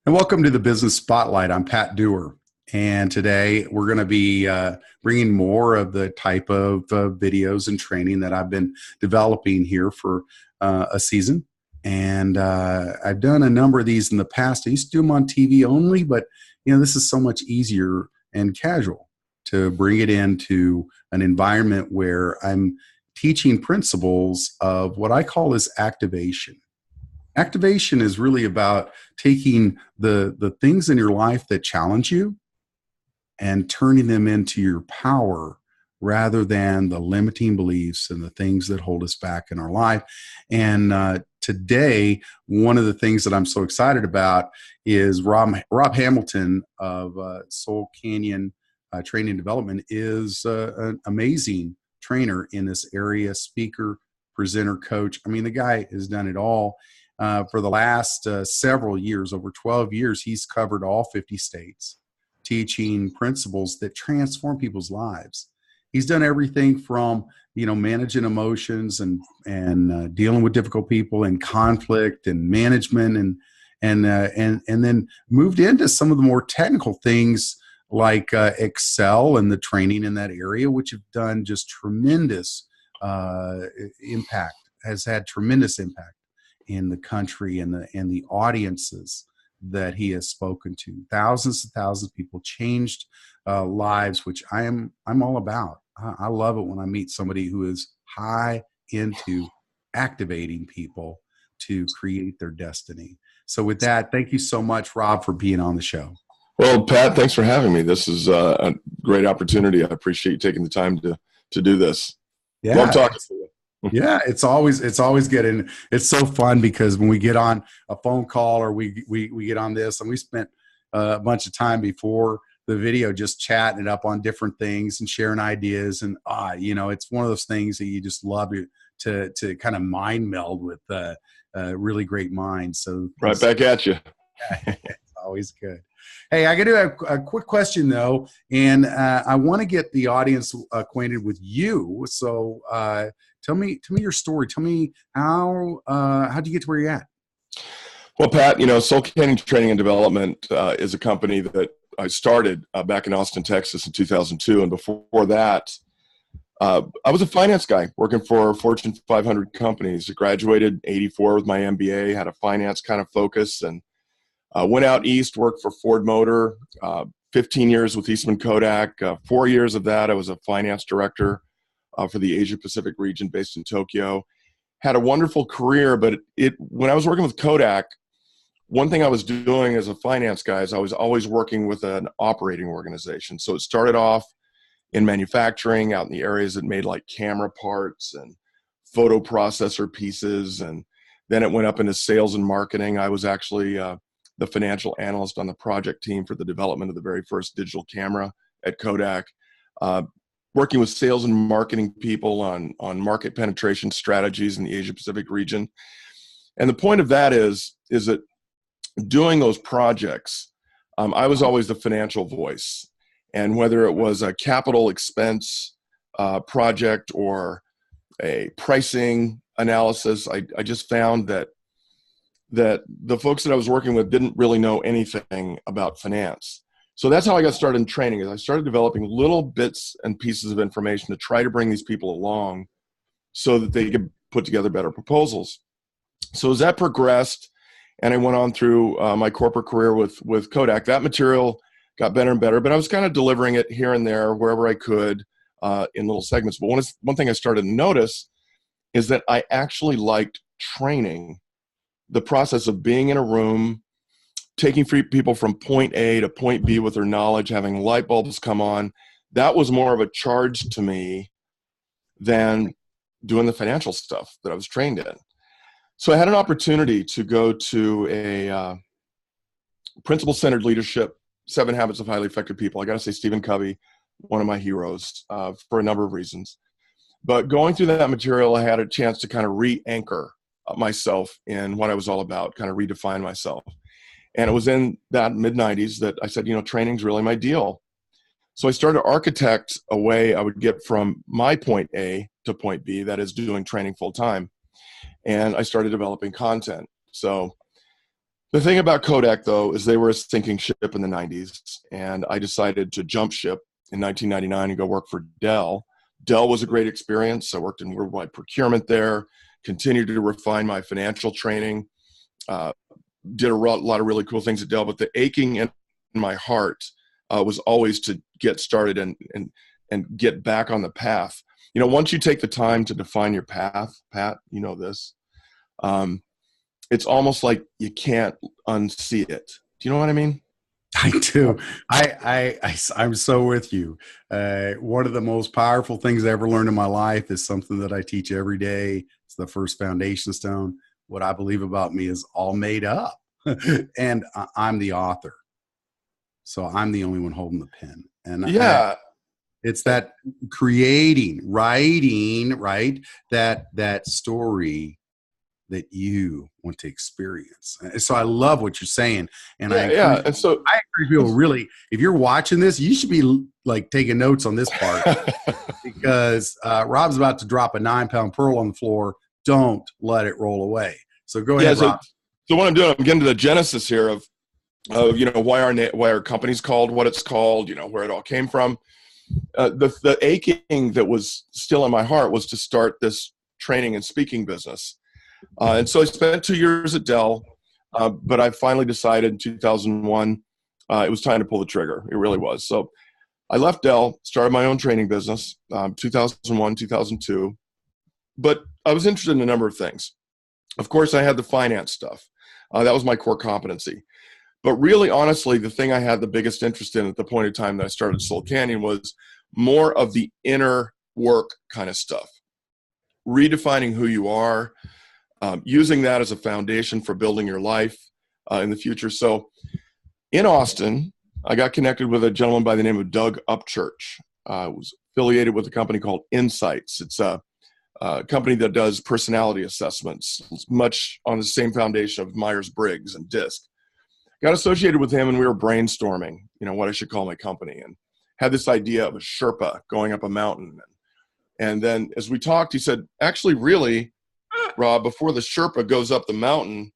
And welcome to the Business Spotlight. I'm Pat Dewar. And today we're going to be bringing more of the type of videos and training that I've been developing here for a season. And I've done a number of these in the past. I used to do them on TV only, but this is so much easier and casual to bring it into an environment where I'm teaching principles of what I call is activation. Activation is really about taking the things in your life that challenge you and turning them into your power rather than the limiting beliefs and the things that hold us back in our life. And today, one of the things that I'm so excited about is Rob Hambleton of Soul Canyon Training Development is an amazing trainer in this area, speaker, presenter, coach. I mean, the guy has done it all. For the last several years, over 12 years, he's covered all 50 states, teaching principles that transform people's lives. He's done everything from, managing emotions and dealing with difficult people and conflict and management and then moved into some of the more technical things like Excel and the training in that area, which have done just tremendous impact, has had tremendous impact in the country and the audiences that he has spoken to. Thousands and thousands of people, changed lives, which I'm all about. I love it when I meet somebody who is high into activating people to create their destiny. So with that, thank you so much, Rob, for being on the show. Well, Pat, thanks for having me. This is a great opportunity. I appreciate you taking the time to do this. Yeah. Love talking to you. Yeah, it's always good, and it's so fun because when we get on a phone call or we get on this, and we spent a bunch of time before the video just chatting it up on different things and sharing ideas, and it's one of those things that you just love to kind of mind meld with really great minds. So right back at you. It's always good. Hey, I got to do a quick question though, and I want to get the audience acquainted with you. So tell me your story. Tell me how'd you get to where you're at? Well, Pat, Soul Canyon Training and Development is a company that I started back in Austin, Texas in 2002, and before that, I was a finance guy working for Fortune 500 companies. I graduated in '84 with my MBA, had a finance kind of focus, and went out east, worked for Ford Motor, 15 years with Eastman Kodak. 4 years of that, I was a finance director for the Asia Pacific region based in Tokyo. Had a wonderful career, but when I was working with Kodak, one thing I was doing as a finance guy is I was always working with an operating organization. So it started off in manufacturing out in the areas that made like camera parts and photo processor pieces. And then it went up into sales and marketing. I was actually the financial analyst on the project team for the development of the very first digital camera at Kodak, working with sales and marketing people on market penetration strategies in the Asia Pacific region. And the point of that is that doing those projects, I was always the financial voice. And whether it was a capital expense project or a pricing analysis, I just found that the folks that I was working with didn't really know anything about finance. So that's how I got started in training. Is I started developing little bits and pieces of information to try to bring these people along so that they could put together better proposals. So as that progressed, and I went on through my corporate career with Kodak, that material got better and better, but I was kind of delivering it here and there, wherever I could, in little segments. But one thing I started to notice is that I actually liked training, the process of being in a room, taking people from point A to point B with their knowledge, having light bulbs come on. That was more of a charge to me than doing the financial stuff that I was trained in. So I had an opportunity to go to a principle-centered leadership, 7 Habits of Highly Effective People. I got to say Stephen Covey, one of my heroes, for a number of reasons. But going through that material, I had a chance to kind of re-anchor myself in what I was all about, kind of redefine myself. And it was in that mid-90s that I said, training's really my deal. So I started to architect a way I would get from my point A to point B, that is doing training full time. And I started developing content. So The thing about Kodak, though, is they were a sinking ship in the 90s, and I decided to jump ship in 1999 and go work for Dell. Dell was a great experience. I worked in worldwide procurement there, continued to refine my financial training, uh, did lot of really cool things at Dell, but the aching in my heart was always to get started and get back on the path. You know, once you take the time to define your path, Pat, you know this, it's almost like you can't unsee it. Do you know what I mean? I do. I'm so with you. One of the most powerful things I ever learned in my life is something that I teach every day. It's the first foundation stone. What I believe about me is all made up, and I'm the author. So I'm the only one holding the pen. And Yeah. it's that creating, writing, right? That story that you want to experience. So I love what you're saying. And Yeah. Yeah. And so I encourage people really, if you're watching this, you should be like taking notes on this part because Rob's about to drop a 9-pound pearl on the floor. Don't let it roll away. So go ahead, Rob. So what I'm doing, I'm getting to the genesis here of you know, why our company's called what it's called, you know, where it all came from. The aching that was still in my heart was to start this training and speaking business. And so I spent 2 years at Dell, but I finally decided in 2001 it was time to pull the trigger. It really was. So I left Dell, started my own training business, 2001, 2002. But I was interested in a number of things. Of course, I had the finance stuff. That was my core competency. But really, honestly, the thing I had the biggest interest in at the point in time that I started Soul Canyon was more of the inner work kind of stuff. Redefining who you are, using that as a foundation for building your life in the future. So in Austin, I got connected with a gentleman by the name of Doug Upchurch. I was affiliated with a company called Insights. It's a company that does personality assessments. It's much on the same foundation of Myers-Briggs and DISC. Got associated with him and we were brainstorming, you know, what I should call my company, and had this idea of a Sherpa going up a mountain. And then as we talked, he said, actually, really, Rob, before the Sherpa goes up the mountain,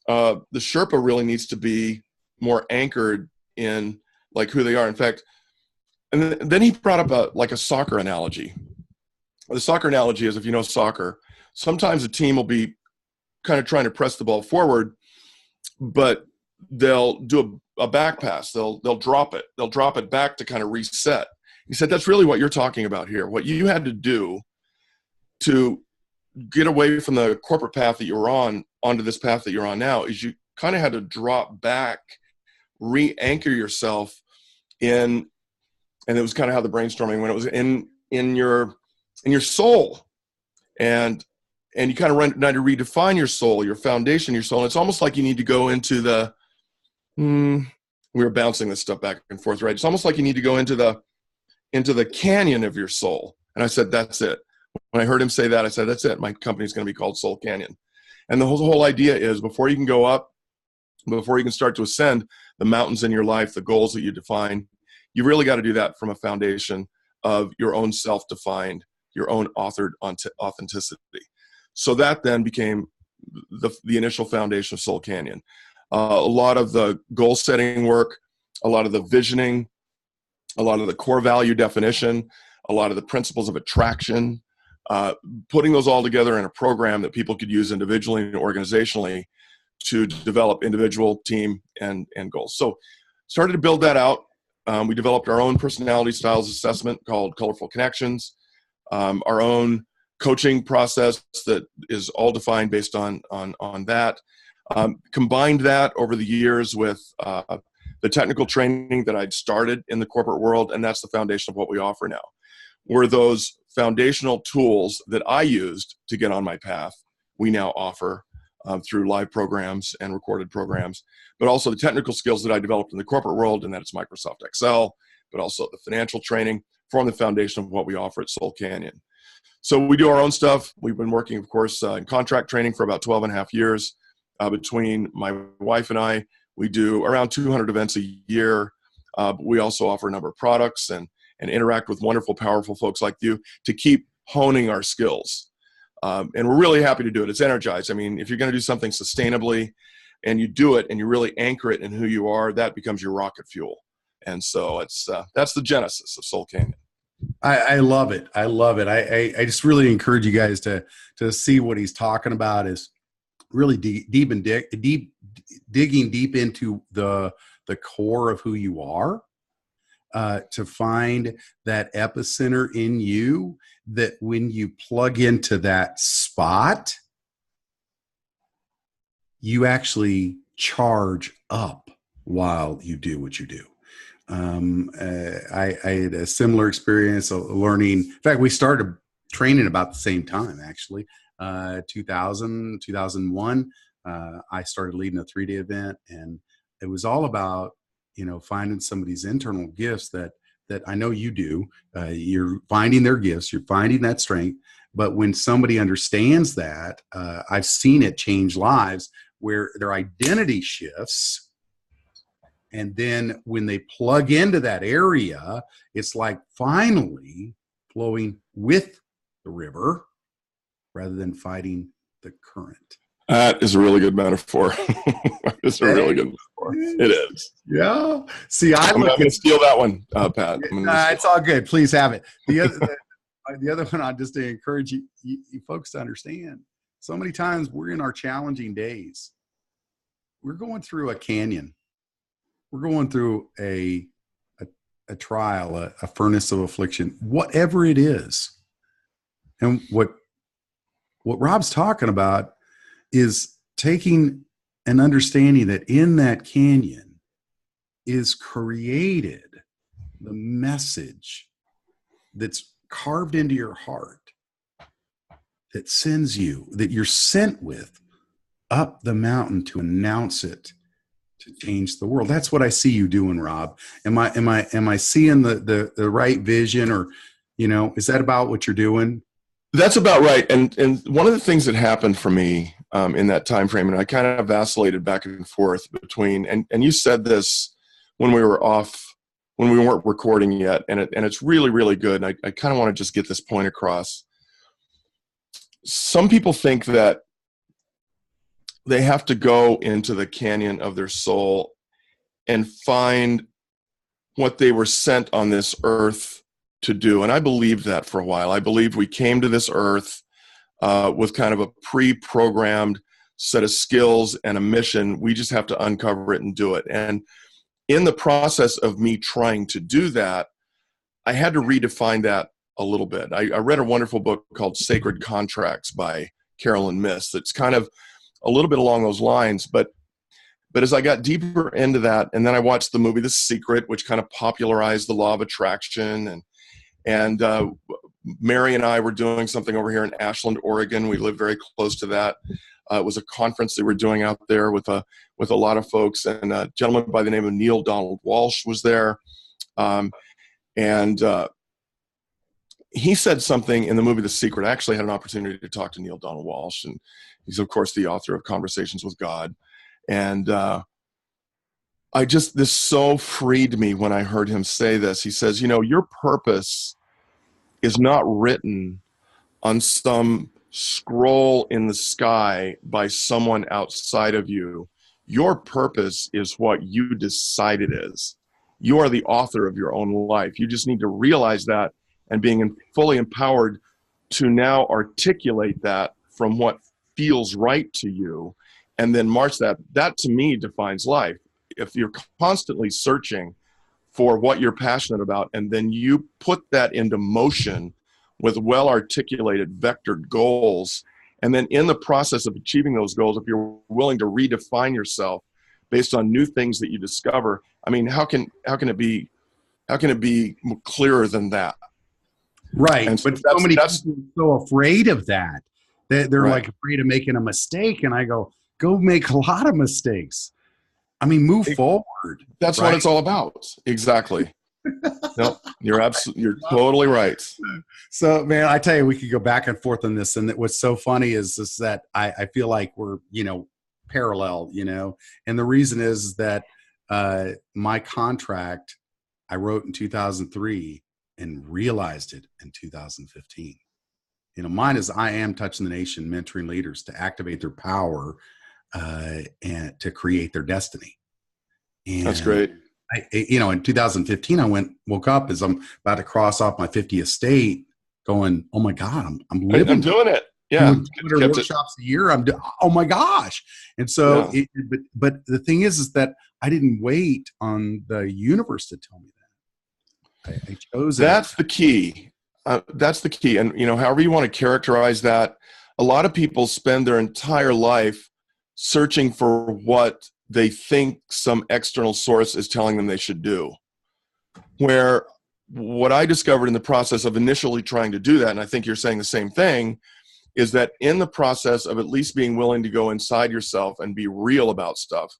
the Sherpa really needs to be more anchored in like who they are. In fact, and then he brought up a soccer analogy. The soccer analogy is, if you know soccer, sometimes a team will be kind of trying to press the ball forward, but they'll do a back pass. They'll drop it. They'll drop it back to kind of reset. He said, that's really what you're talking about here. What you had to do to get away from the corporate path that you were on onto this path that you're on now is you kind of had to drop back, re-anchor yourself in, and it was kind of how the brainstorming went. It was in your soul. And you kind of need to redefine your soul, your foundation, your soul. And it's almost like you need to go into the, we were bouncing this stuff back and forth, right? It's almost like you need to go into the canyon of your soul. And I said, that's it. When I heard him say that, I said, that's it. My company's going to be called Soul Canyon. And the whole idea is before you can go up, before you can start to ascend the mountains in your life, the goals that you define, you really got to do that from a foundation of your own self-defined, your own authored authenticity. So that then became the initial foundation of Soul Canyon. A lot of the goal setting work, a lot of the visioning, a lot of the core value definition, a lot of the principles of attraction, putting those all together in a program that people could use individually and organizationally to develop individual, team, and goals. So started to build that out. We developed our own personality styles assessment called Colorful Connections, our own coaching process that is all defined based on that. Combined that over the years with the technical training that I'd started in the corporate world, and that's the foundation of what we offer now. Were those foundational tools that I used to get on my path, we now offer through live programs and recorded programs, but also the technical skills that I developed in the corporate world, and that it's Microsoft Excel, but also the financial training form the foundation of what we offer at Soul Canyon. So we do our own stuff. We've been working, of course, in contract training for about 12 and a half years. Between my wife and I, we do around 200 events a year. We also offer a number of products and interact with wonderful, powerful folks like you to keep honing our skills. And we're really happy to do it. It's energized. I mean, if you're going to do something sustainably and you do it and you really anchor it in who you are, that becomes your rocket fuel. And so that's the genesis of Soul Canyon. I love it. I love it. I just really encourage you guys to see what he's talking about is really digging deep into the core of who you are, to find that epicenter in you, that when you plug into that spot, you actually charge up while you do what you do. I had a similar experience of learning. In fact, we started training about the same time, actually. 2001, I started leading a 3-day event, and it was all about, finding somebody's internal gifts that I know you do. You're finding their gifts, you're finding that strength. But when somebody understands that, I've seen it change lives where their identity shifts. And then when they plug into that area, it's like finally flowing with the river rather than fighting the current. That is a really good metaphor. It's a really good metaphor. It is. Yeah. See, I'm going to steal that one, Pat. It's all good. Please have it. The other one, I just encourage you folks to understand. So many times we're in our challenging days. We're going through a canyon. We're going through a trial, a furnace of affliction, whatever it is. And what Rob's talking about is taking an understanding that in that canyon is created the message that's carved into your heart that sends you, that you're sent with up the mountain to announce it, to change the world. That's what I see you doing, Rob. Am I seeing the right vision, or, is that about what you're doing? That's about right. And one of the things that happened for me in that time frame, and I kind of vacillated back and forth between, and you said this when we were off, when we weren't recording yet, and it's really, really good. And I kind of want to just get this point across. Some people think that they have to go into the canyon of their soul and find what they were sent on this earth to do. And I believed that for a while. I believed we came to this earth with kind of a pre-programmed set of skills and a mission. We just have to uncover it and do it. And in the process of me trying to do that, I had to redefine that a little bit. I read a wonderful book called Sacred Contracts by Carolyn Myss. That's kind of a little bit along those lines, but as I got deeper into that, and then I watched the movie The Secret, which kind of popularized the law of attraction, and Mary and I were doing something over here in Ashland, Oregon. We live very close to that. It was a conference they were doing out there with a lot of folks, and a gentleman by the name of Neil Donald Walsh was there, and he said something in the movie The Secret. I actually had an opportunity to talk to Neil Donald Walsh, and he's, of course, the author of Conversations with God. And this so freed me when I heard him say this. He says, your purpose is not written on some scroll in the sky by someone outside of you. Your purpose is what you decide it is. You are the author of your own life. You just need to realize that, and being fully empowered to now articulate that from what feels right to you, and then march that. That to me defines life. If you're constantly searching for what you're passionate about, and then you put that into motion with well-articulated vectored goals, and then in the process of achieving those goals, if you're willing to redefine yourself based on new things that you discover, I mean, how can it be clearer than that? Right. And but so many people are so afraid of that. They're right. Like afraid of making a mistake. And I go make a lot of mistakes. I mean, move forward. That's right? What it's all about. Exactly. No, you're totally right. So, man, I tell you, we could go back and forth on this. And what's so funny is that I feel like we're, parallel, and the reason is that my contract I wrote in 2003 and realized it in 2015. Mine is I am touching the nation, mentoring leaders to activate their power and to create their destiny. That's And great. in 2015, I woke up as I'm about to cross off my 50th state, going, "Oh my God, I'm I'm living, doing it. Yeah. doing 200 Kept it. workshops a year. Oh my gosh!" And so, Yeah. but the thing is that I didn't wait on the universe to tell me that. I chose it. That's the key. That's the key. And, however you want to characterize that, a lot of people spend their entire life searching for what they think some external source is telling them they should do. Where what I discovered in the process of initially trying to do that, and I think you're saying the same thing, is that in the process of at least being willing to go inside yourself and be real about stuff,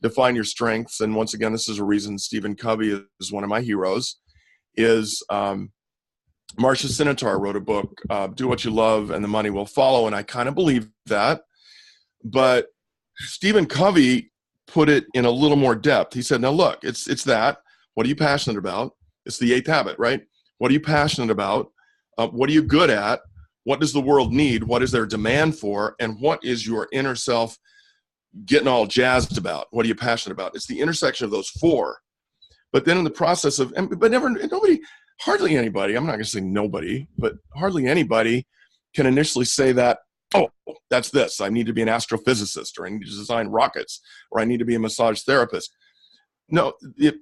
define your strengths. And once again, this is a reason Stephen Covey is one of my heroes, is Marcia Sinitar wrote a book, Do What You Love and the Money Will Follow. And I kind of believe that. But Stephen Covey put it in a little more depth. He said, now look, it's that. What are you passionate about? It's the 8th habit, right? What are you passionate about? What are you good at? What does the world need? What is their demand for? And what is your inner self getting all jazzed about? What are you passionate about? It's the intersection of those 4. But then in the process of, hardly anybody, I'm not going to say nobody, but hardly anybody can initially say that, oh, that's this. I need to be an astrophysicist, or I need to design rockets, or I need to be a massage therapist. No, it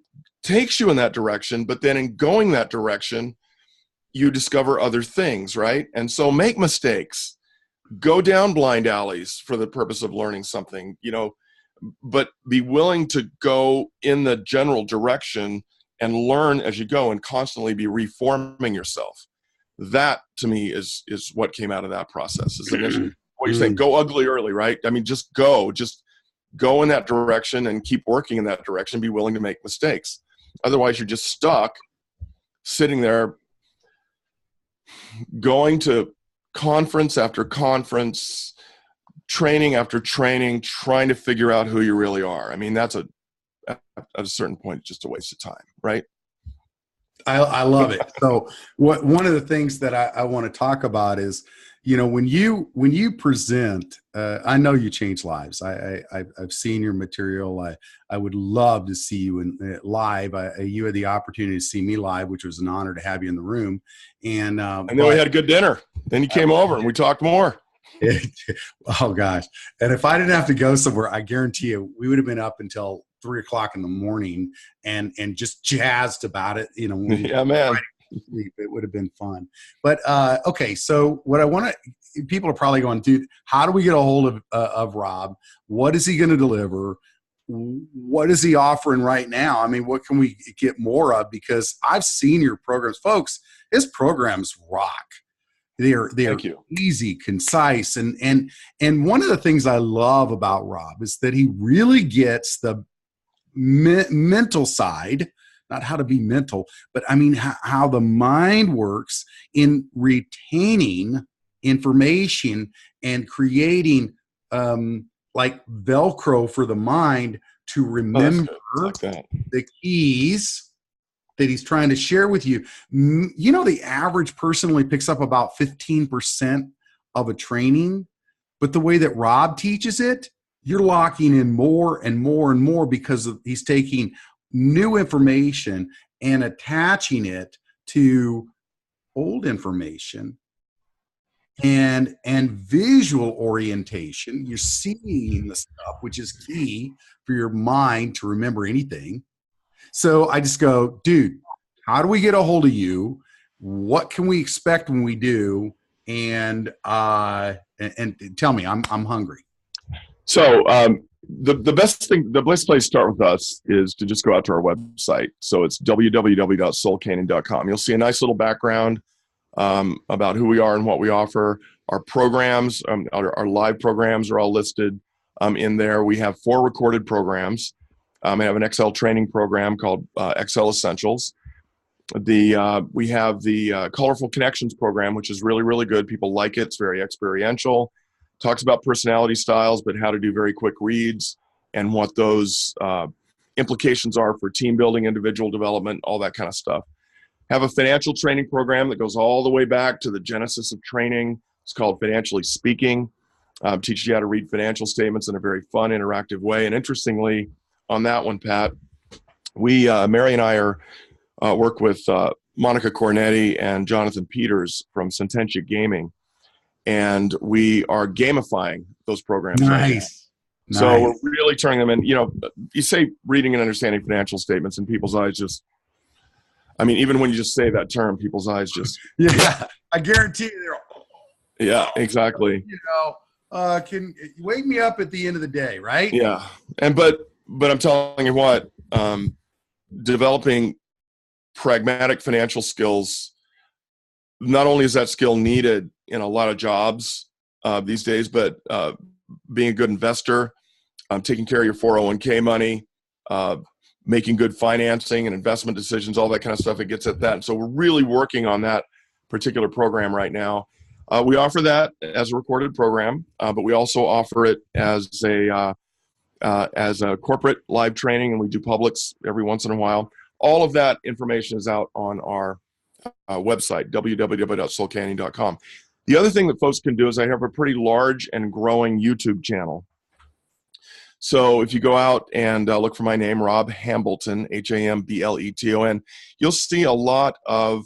takes you in that direction, but then in going that direction, you discover other things, right? And so make mistakes. Go down blind alleys for the purpose of learning something, but be willing to go in the general direction and learn as you go and constantly be reforming yourself. That to me is what came out of that process. Is what you're saying, go ugly early, right? I mean, just go in that direction and keep working in that direction. Be willing to make mistakes. Otherwise, you're just stuck sitting there going to conference after conference, training after training, trying to figure out who you really are. I mean, that's at a certain point, just a waste of time, right? I love it. So one of the things that I want to talk about is, when you present, I know you change lives. I've seen your material. I would love to see you live. You had the opportunity to see me live, which was an honor to have you in the room. And then we had a good dinner. Then you came over and we talked more. Oh gosh! And if I didn't have to go somewhere, I guarantee you, we would have been up until 3 o'clock in the morning and just jazzed about it. Yeah, man. It would have been fun. But okay, so what I want to, people are probably going, dude, how do we get a hold of Rob? What is he going to deliver? What is he offering right now? I mean, what can we get more of? Because I've seen your programs, folks. His programs rock. They're easy, concise, and one of the things I love about Rob is that he really gets the mental side, not how to be mental, but I mean how the mind works in retaining information and creating like Velcro for the mind to remember the keys that he's trying to share with you. The average person only picks up about 15% of a training, but the way that Rob teaches it, you're locking in more and more and more because he's taking new information and attaching it to old information and visual orientation. You're seeing the stuff, which is key for your mind to remember anything. So I just go, dude, how do we get a hold of you? What can we expect when we do? And tell me, I'm hungry. So the best place to start with us is to just go out to our website. So it's www.soulcanyon.com. You'll see a nice little background about who we are and what we offer. Our programs, our live programs are all listed in there. We have 4 recorded programs. I have an Excel training program called Excel Essentials. We have the Colorful Connections program, which is really, really good. People like it. It's very experiential. Talks about personality styles, but how to do very quick reads and what those implications are for team building, individual development, all that kind of stuff. Have a financial training program that goes all the way back to the genesis of training. It's called Financially Speaking. teaches you how to read financial statements in a very fun, interactive way. And interestingly, on that one, Pat, we Mary and I work with Monica Cornetti and Jonathan Peters from Sententia Gaming, and we are gamifying those programs right now. So we're really turning them in. You know, you say reading and understanding financial statements, and people's eyes just, I mean, even when you just say that term, people's eyes just. Yeah, I guarantee you they're. Yeah, exactly. You know, can wake me up at the end of the day, right? Yeah, but I'm telling you what, developing pragmatic financial skills, not only is that skill needed in a lot of jobs these days, but being a good investor, taking care of your 401k money, making good financing and investment decisions, all that kind of stuff, it gets at that. And so we're really working on that particular program right now. We offer that as a recorded program, but we also offer it as a corporate live training, and we do publics every once in a while. All of that information is out on our website, www.soulcanyon.com. The other thing that folks can do is I have a pretty large and growing YouTube channel. So if you go out and look for my name, Rob Hambleton, Hambleton, you'll see a lot of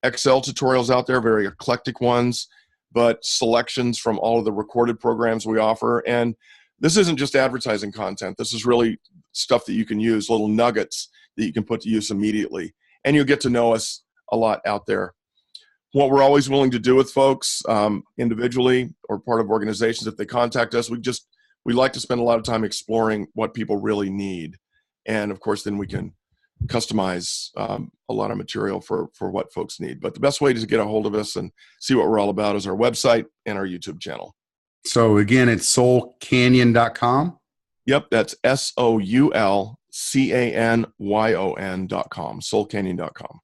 Excel tutorials out there, very eclectic ones, but selections from all of the recorded programs we offer. And this isn't just advertising content. This is really stuff that you can use, little nuggets that you can put to use immediately. And you'll get to know us a lot out there. What we're always willing to do with folks individually or part of organizations, if they contact us, we like to spend a lot of time exploring what people really need. And of course, then we can customize a lot of material for what folks need. But the best way to get a hold of us and see what we're all about is our website and our YouTube channel. So again, it's soulcanyon.com. Yep, that's SOULCANYON.com, soulcanyon.com.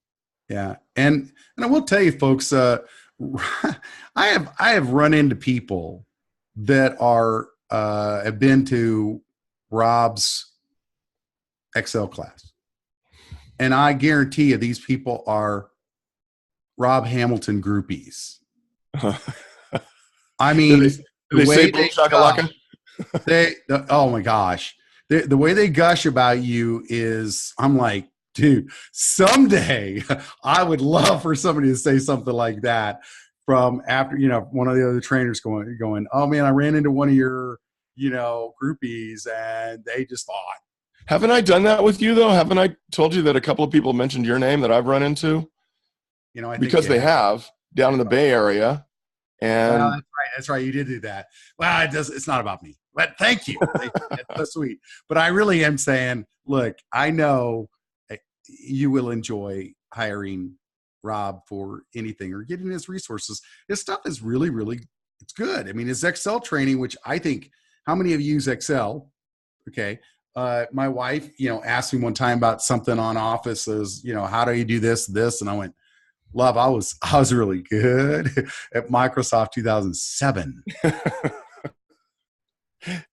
Yeah, and I will tell you, folks, I have run into people that are have been to Rob's Excel class, and I guarantee you, these people are Rob Hambleton groupies. I mean, they say boom shakalaka? Oh my gosh, the way they gush about you is, I'm like, dude, someday I would love for somebody to say something like that from after, one of the other trainers going, oh man, I ran into one of your, groupies and they just thought. Haven't I done that with you though? Haven't I told you that a couple of people mentioned your name that I've run into? I think because they have down in the Bay Area. And well, that's right. You did do that. Well, it's not about me, but thank you. That's so sweet. But I really am saying, look, I know you will enjoy hiring Rob for anything or getting his resources. His stuff is really, really, it's good. I mean, his Excel training, which I think, how many of you use Excel? Okay. My wife, asked me one time about something on Office, how do you do this? And I went, love, I was really good at Microsoft 2007.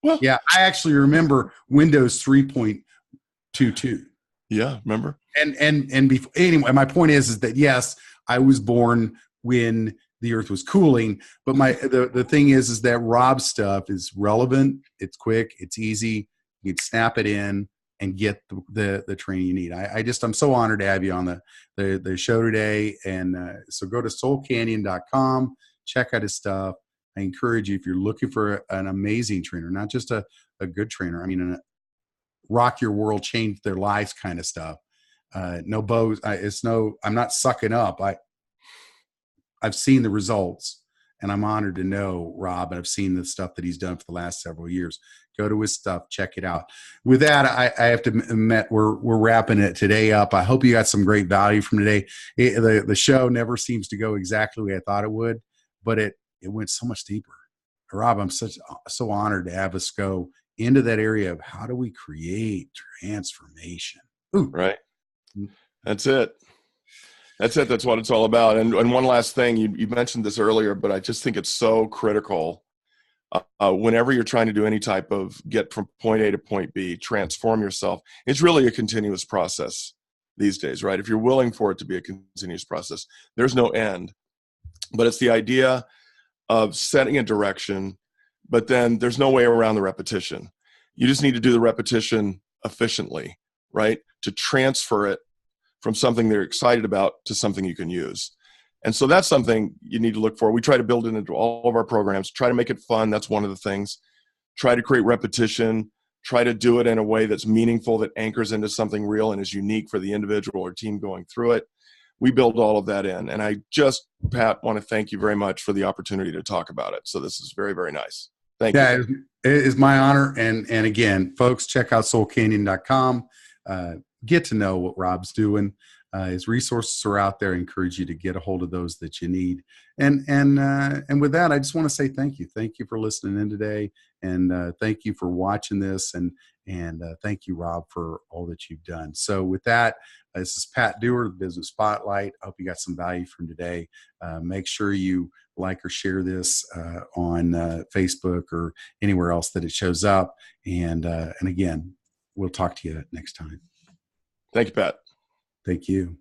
Well, yeah, I actually remember Windows 3.22. Yeah, remember? And before, anyway, my point is that yes, I was born when the earth was cooling, but the thing is that Rob's stuff is relevant, it's quick, it's easy, you can snap it in and get the training you need. I'm so honored to have you on the show today. And so go to soulcanyon.com, check out his stuff. I encourage you, if you're looking for an amazing trainer, not just a good trainer, I mean, rock your world, change their lives kind of stuff. No bows. I'm not sucking up. I've seen the results, and I'm honored to know Rob, and I've seen the stuff that he's done for the last several years. Go to his stuff, check it out. With that, I have to admit, we're wrapping it today up. I hope you got some great value from today. The show never seems to go exactly the way I thought it would, but it went so much deeper. Rob, I'm so honored to have us go into that area of how do we create transformation. Ooh. Right. That's it. That's what it's all about. And one last thing, you mentioned this earlier, but I just think it's so critical. Whenever you're trying to do any type of get from point A to point B, transform yourself, it's really a continuous process these days, right? If you're willing for it to be a continuous process, there's no end. But it's the idea of setting a direction, but then there's no way around the repetition. You just need to do the repetition efficiently, right? To transfer it from something they're excited about to something you can use. And so that's something you need to look for. We try to build it into all of our programs, try to make it fun. That's one of the things. Try to create repetition, try to do it in a way that's meaningful, that anchors into something real and is unique for the individual or team going through it. We build all of that in. And I just, Pat, want to thank you very much for the opportunity to talk about it. So this is very, very nice. Thank you. Yeah, it is my honor. And again, folks, check out soulcanyon.com. Get to know what Rob's doing. His resources are out there. I encourage you to get a hold of those that you need. And with that, I just want to say thank you. Thank you for listening in today, and thank you for watching this, and thank you, Rob, for all that you've done. So with that, this is Pat Dewar, the Business Spotlight. I hope you got some value from today. Make sure you like or share this on Facebook or anywhere else that it shows up. And again, we'll talk to you next time. Thank you, Pat. Thank you.